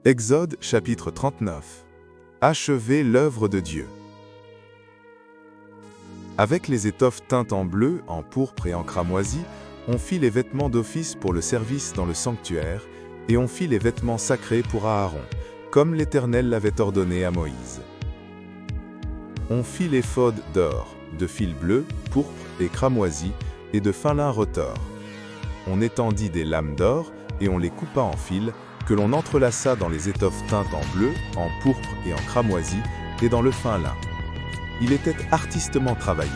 Exode chapitre 39. Achever l'œuvre de Dieu. Avec les étoffes teintes en bleu, en pourpre et en cramoisi, on fit les vêtements d'office pour le service dans le sanctuaire, et on fit les vêtements sacrés pour Aaron, comme l'Éternel l'avait ordonné à Moïse. On fit l'éphod d'or, de fil bleu, pourpre et cramoisi, et de fin lin retors. On étendit des lames d'or, et on les coupa en fils, que l'on entrelaça dans les étoffes teintes en bleu, en pourpre et en cramoisi, et dans le fin lin. Il était artistement travaillé.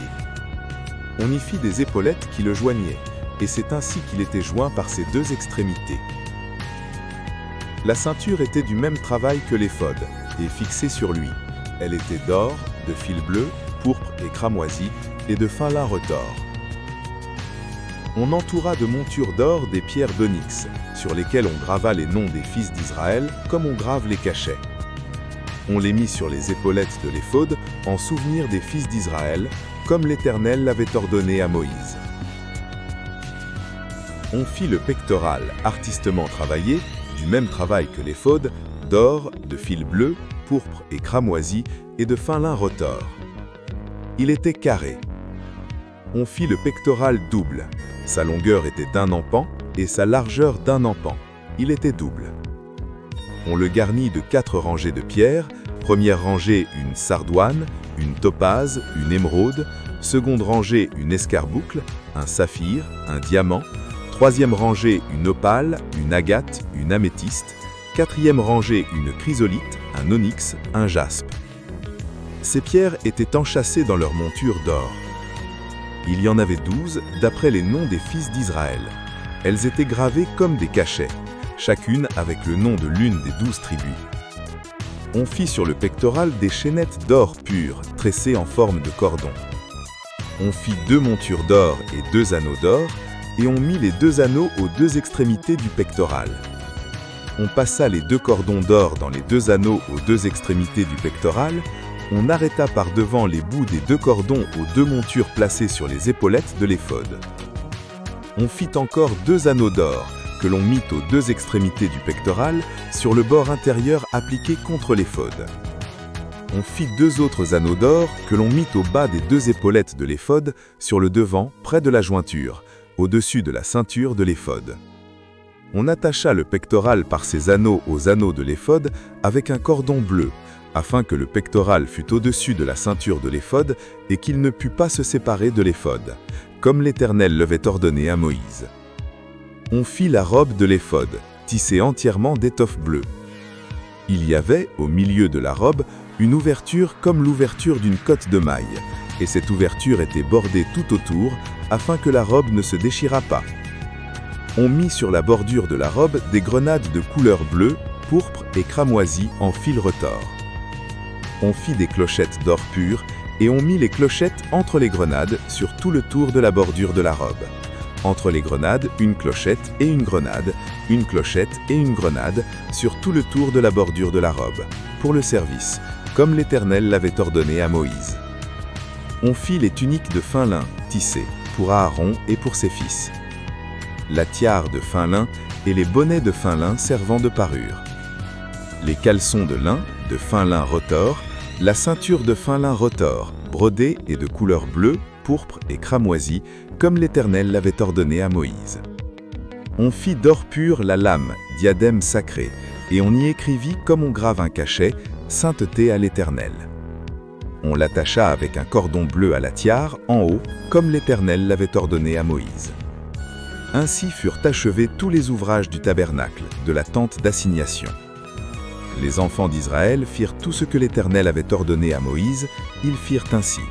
On y fit des épaulettes qui le joignaient, et c'est ainsi qu'il était joint par ses deux extrémités. La ceinture était du même travail que l'éphod, et fixée sur lui. Elle était d'or, de fil bleu, pourpre et cramoisi, et de fin lin retors. On entoura de montures d'or des pierres d'onyx, sur lesquelles on grava les noms des fils d'Israël, comme on grave les cachets. On les mit sur les épaulettes de l'éphod, en souvenir des fils d'Israël, comme l'Éternel l'avait ordonné à Moïse. On fit le pectoral artistement travaillé, du même travail que l'éphod, d'or, de fil bleu, pourpre et cramoisi, et de fin lin retors. Il était carré. On fit le pectoral double. Sa longueur était d'1 empan et sa largeur d'1 empan. Il était double. On le garnit de 4 rangées de pierres. Première rangée, une sardoine, une topaze, une émeraude. Seconde rangée, une escarboucle, un saphir, un diamant. Troisième rangée, une opale, une agate, une améthyste. Quatrième rangée, une chrysolite, un onyx, un jaspe. Ces pierres étaient enchâssées dans leur monture d'or. Il y en avait 12, d'après les noms des fils d'Israël. Elles étaient gravées comme des cachets, chacune avec le nom de l'une des 12 tribus. On fit sur le pectoral des chaînettes d'or pur, tressées en forme de cordon. On fit 2 montures d'or et 2 anneaux d'or, et on mit les 2 anneaux aux 2 extrémités du pectoral. On passa les 2 cordons d'or dans les 2 anneaux aux 2 extrémités du pectoral. On arrêta par devant les bouts des 2 cordons aux 2 montures placées sur les épaulettes de l'éphod. On fit encore 2 anneaux d'or, que l'on mit aux 2 extrémités du pectoral, sur le bord intérieur appliqué contre l'éphod. On fit 2 autres anneaux d'or, que l'on mit au bas des 2 épaulettes de l'éphod, sur le devant, près de la jointure, au-dessus de la ceinture de l'éphod. On attacha le pectoral par ses anneaux aux anneaux de l'éphod avec un cordon bleu, afin que le pectoral fût au-dessus de la ceinture de l'éphod et qu'il ne pût pas se séparer de l'éphod, comme l'Éternel l'avait ordonné à Moïse. On fit la robe de l'éphod, tissée entièrement d'étoffe bleue. Il y avait, au milieu de la robe, une ouverture comme l'ouverture d'une cotte de maille, et cette ouverture était bordée tout autour, afin que la robe ne se déchirât pas. On mit sur la bordure de la robe des grenades de couleur bleue, pourpre et cramoisi en fil retors. On fit des clochettes d'or pur, et on mit les clochettes entre les grenades sur tout le tour de la bordure de la robe. Entre les grenades, une clochette et une grenade, une clochette et une grenade, sur tout le tour de la bordure de la robe, pour le service, comme l'Éternel l'avait ordonné à Moïse. On fit les tuniques de fin lin, tissées, pour Aaron et pour ses fils. La tiare de fin lin et les bonnets de fin lin servant de parure. Les caleçons de lin, de fin lin retors, la ceinture de fin lin retors, brodée et de couleur bleue, pourpre et cramoisi, comme l'Éternel l'avait ordonné à Moïse. On fit d'or pur la lame, diadème sacré, et on y écrivit comme on grave un cachet, sainteté à l'Éternel. On l'attacha avec un cordon bleu à la tiare, en haut, comme l'Éternel l'avait ordonné à Moïse. Ainsi furent achevés tous les ouvrages du tabernacle, de la tente d'assignation. Les enfants d'Israël firent tout ce que l'Éternel avait ordonné à Moïse, ils firent ainsi.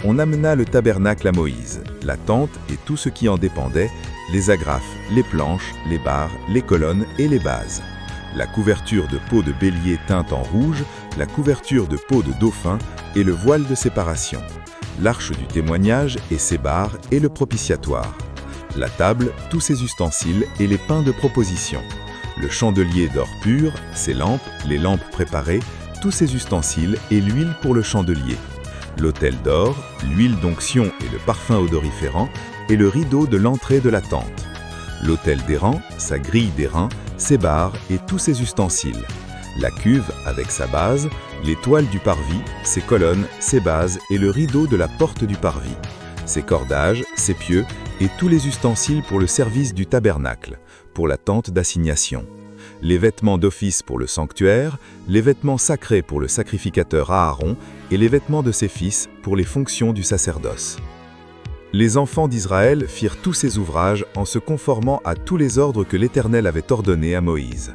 On amena le tabernacle à Moïse, la tente et tout ce qui en dépendait, les agrafes, les planches, les barres, les colonnes et les bases, la couverture de peau de bélier teinte en rouge, la couverture de peau de dauphin et le voile de séparation, l'arche du témoignage et ses barres et le propitiatoire, la table, tous ses ustensiles et les pains de proposition, le chandelier d'or pur, ses lampes, les lampes préparées, tous ses ustensiles et l'huile pour le chandelier, l'autel d'or, l'huile d'onction et le parfum odoriférant, et le rideau de l'entrée de la tente. l'autel d'airain, sa grille d'airain, ses barres et tous ses ustensiles, la cuve avec sa base, les toiles du parvis, ses colonnes, ses bases et le rideau de la porte du parvis, ses cordages, ses pieux et tous les ustensiles pour le service du tabernacle, pour la tente d'assignation, les vêtements d'office pour le sanctuaire, les vêtements sacrés pour le sacrificateur Aaron et les vêtements de ses fils pour les fonctions du sacerdoce. Les enfants d'Israël firent tous ces ouvrages en se conformant à tous les ordres que l'Éternel avait ordonnés à Moïse.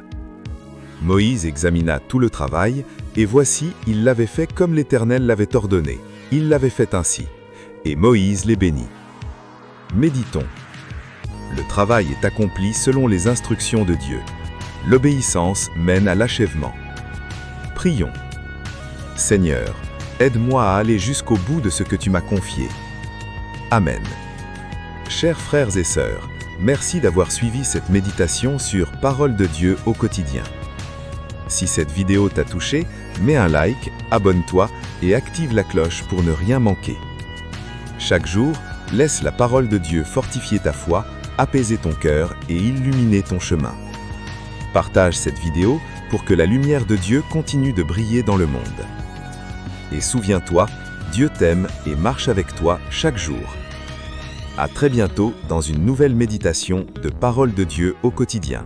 Moïse examina tout le travail, et voici, il l'avait fait comme l'Éternel l'avait ordonné. Il l'avait fait ainsi. Et Moïse les bénit. Méditons. Le travail est accompli selon les instructions de Dieu. L'obéissance mène à l'achèvement. Prions. Seigneur, aide-moi à aller jusqu'au bout de ce que tu m'as confié. Amen. Chers frères et sœurs, merci d'avoir suivi cette méditation sur Parole de Dieu au quotidien. Si cette vidéo t'a touché, mets un like, abonne-toi et active la cloche pour ne rien manquer. Chaque jour, laisse la parole de Dieu fortifier ta foi, apaiser ton cœur et illuminer ton chemin. Partage cette vidéo pour que la lumière de Dieu continue de briller dans le monde. Et souviens-toi, Dieu t'aime et marche avec toi chaque jour. À très bientôt dans une nouvelle méditation de Parole de Dieu au quotidien.